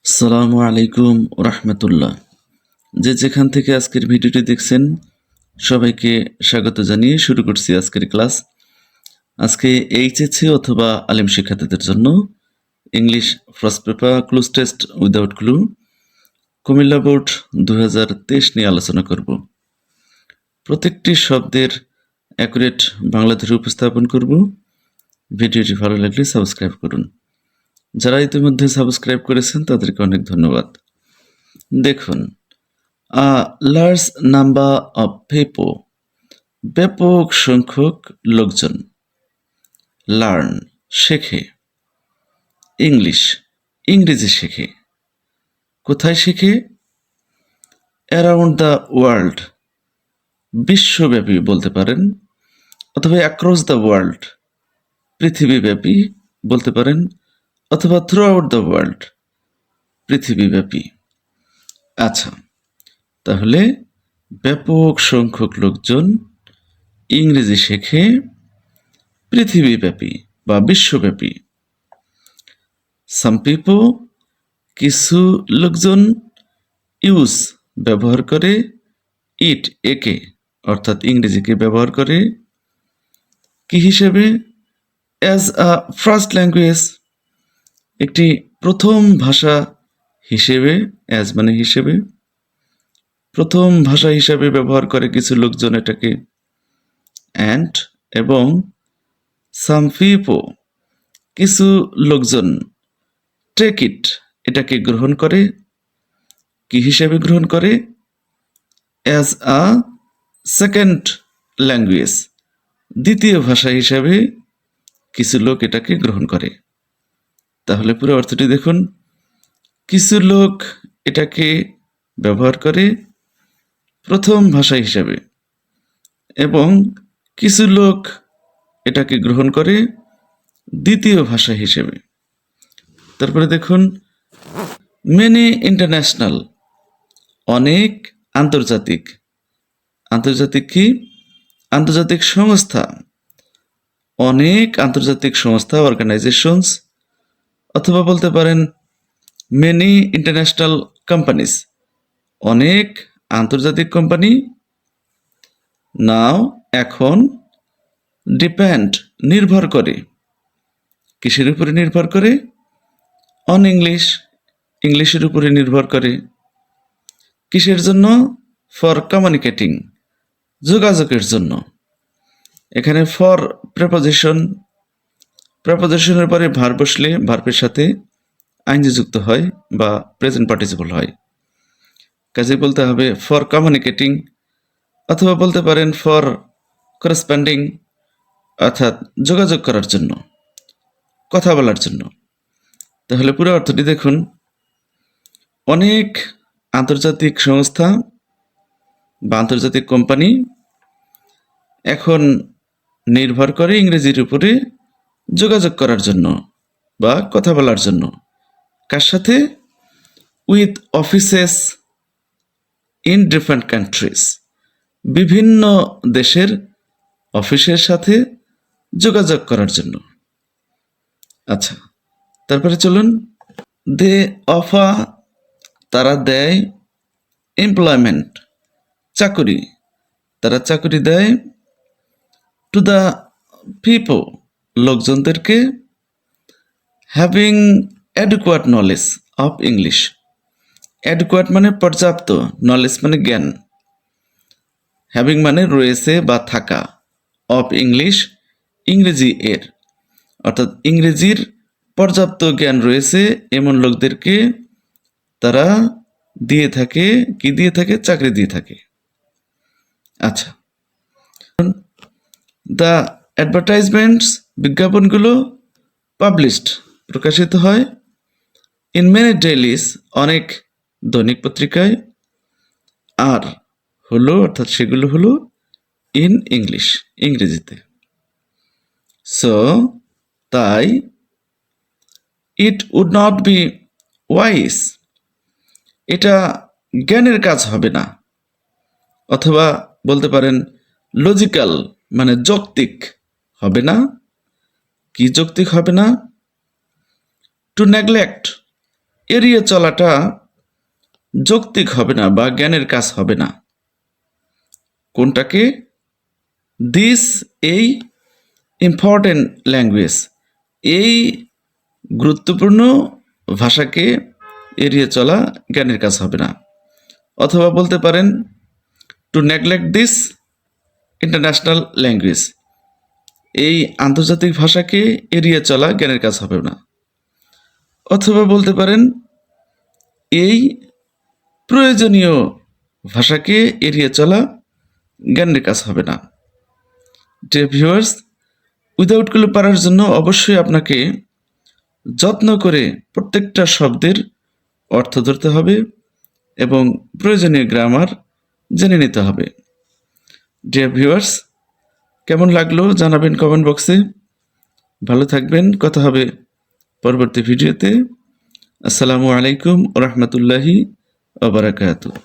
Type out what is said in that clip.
আসসালামু আলাইকুম রাহমাতুল্লাহ। যে যেখান থেকে আজকের ভিডিওটি দেখছেন সবাইকে স্বাগত জানিয়ে শুরু করছি আজকের ক্লাস। আজকে এইচএসসি অথবা আলিম শিক্ষার্থীদের জন্য English first paper clues test without clue Comilla board 2023 নিয়ে আলোচনা করব। প্রত্যেকটি শব্দের অ্যাকুরেট বাংলা ধরে উপস্থাপন করব। ভিডিওটি ভালো লাগলে সাবস্ক্রাইব করুন। যারা ইতিমধ্যে সাবস্ক্রাইব করেছেন তাদেরকে অনেক ধন্যবাদ। দেখুন, A large number of people, ব্যাপক সংখ্যক লোকজন। লার্ন শেখে। ইংলিশ ইংরেজি শেখে। কোথায় শেখে? অ্যারাউন্ড দ্য ওয়ার্ল্ড বিশ্বব্যাপী বলতে পারেন, অথবা অ্যাক্রস দ্য ওয়ার্ল্ড পৃথিবীব্যাপী বলতে পারেন, অথবা থ্রু আউট দ্য ওয়ার্ল্ড পৃথিবীব্যাপী। আচ্ছা, তাহলে ব্যাপক সংখ্যক লোকজন ইংরেজি শেখে পৃথিবীব্যাপী বা বিশ্বব্যাপী। সাম পিপল কিছু লোকজন ইউজ ব্যবহার করে, ইট একে অর্থাৎ ইংরেজিকে ব্যবহার করে কি হিসেবে? অ্যাজ আ ফার্স্ট ল্যাঙ্গুয়েজ একটি প্রথম ভাষা হিসেবে। অ্যাজ মানে হিসেবে, প্রথম ভাষা হিসাবে ব্যবহার করে কিছু লোকজন এটাকে। অ্যান্ড এবং সাম পিপল কিছু লোকজন টেক ইট এটাকে গ্রহণ করে কি হিসেবে গ্রহণ করে? অ্যাজ আ সেকেন্ড ল্যাঙ্গুয়েজ দ্বিতীয় ভাষা হিসাবে কিছু লোক এটাকে গ্রহণ করে। তাহলে পুরো অর্থটি দেখুন, কিছু লোক এটাকে ব্যবহার করে প্রথম ভাষা হিসাবে এবং কিছু লোক এটাকে গ্রহণ করে দ্বিতীয় ভাষা হিসেবে। তারপরে দেখুন, মেনি ইন্টারন্যাশনাল অনেক আন্তর্জাতিক। আন্তর্জাতিক কি? আন্তর্জাতিক সংস্থা। অনেক আন্তর্জাতিক সংস্থা অর্গানাইজেশনস, অথবা বলতে পারেন মেনি ইন্টারন্যাশনাল কোম্পানিজ অনেক আন্তর্জাতিক কোম্পানি। নাও এখন, ডিপেন্ড নির্ভর করে। কিসের উপরে নির্ভর করে? অন ইংলিশ ইংলিশের উপরে নির্ভর করে। কিসের জন্য? ফর কমিউনিকেটিং যোগাযোগের জন্য। এখানে ফর প্রেপোজিশনের পরে ভার্ব বসলে ভার্বের সাথে আইনজি যুক্ত হয় বা প্রেজেন্ট পার্টিসিপল হয়। কাজে বলতে হবে ফর কমিউনিকেটিং, অথবা বলতে পারেন ফর করেসপন্ডিং অর্থাৎ যোগাযোগ করার জন্য, কথা বলার জন্য। তাহলে পুরো অর্থটি দেখুন, অনেক আন্তর্জাতিক সংস্থা বা আন্তর্জাতিক কোম্পানি এখন নির্ভর করে ইংরেজির উপরে যোগাযোগ করার জন্য বা কথা বলার জন্য। কার সাথে? With offices in different countries বিভিন্ন দেশের অফিসের সাথে যোগাযোগ করার জন্য। আচ্ছা, তারপরে চলুন, দে অফার তারা দেয়, এমপ্লয়মেন্ট চাকুরি তারা চাকুরি দেয়, টু দ্য পিপল লোকজনদেরকে, having adequate knowledge of English. Adequate মানে পর্যাপ্ত, নলেজ মানে জ্ঞান, হ্যাভিং মানে রয়েছে বা থাকা, অফ ইংলিশ ইংরেজি এর, অর্থাৎ ইংরেজির পর্যাপ্ত জ্ঞান রয়েছে এমন লোকদেরকে তারা দিয়ে থাকে, কি দিয়ে থাকে? চাকরি দিয়ে থাকে। আচ্ছা, দ্য অ্যাডভার্টাইজমেন্টস বিজ্ঞাপনগুলো পাবলিশড প্রকাশিত হয়, ইন মেনি ডেইলিস অনেক দৈনিক পত্রিকায়, আর হলো অর্থাৎ সেগুলো হলো ইন ইংলিশ ইংরেজিতে। সো তাই, it would not be wise এটা জ্ঞানের কাজ হবে না, অথবা বলতে পারেন লজিক্যাল মানে যৌক্তিক হবে না। কি যৌক্তিক হবে না? টু নেগলেক্ট এড়িয়ে চলাটা যৌক্তিক হবে না বা জ্ঞানের কাজ হবে না। কোনটাকে? দিস, এই ইম্পর্টেন্ট ল্যাঙ্গুয়েজ, এই গুরুত্বপূর্ণ ভাষাকে এড়িয়ে চলা জ্ঞানের কাজ হবে না। অথবা বলতে পারেন to neglect this international language, এই আন্তর্জাতিক ভাষাকে এড়িয়ে চলা জ্ঞানের কাজ হবে না। অথবা বলতে পারেন এই প্রয়োজনীয় ভাষাকে এড়িয়ে চলা জ্ঞানের কাজ হবে না। ডিয়ার ভিউয়ার্স, উইদাউটগুলো পারার জন্য অবশ্যই আপনাকে যত্ন করে প্রত্যেকটা শব্দের অর্থ ধরতে হবে এবং প্রয়োজনীয় গ্রামার জেনে নিতে হবে। ডিয়ার ভিউয়ার্স, কেমন লাগলো জানাবেন কমেন্ট বক্সে। ভালো থাকবেন, কথা হবে পরবর্তী ভিডিওতে। আসসালামু আলাইকুম ওয়া রাহমাতুল্লাহি ওয়া বারাকাতুহু।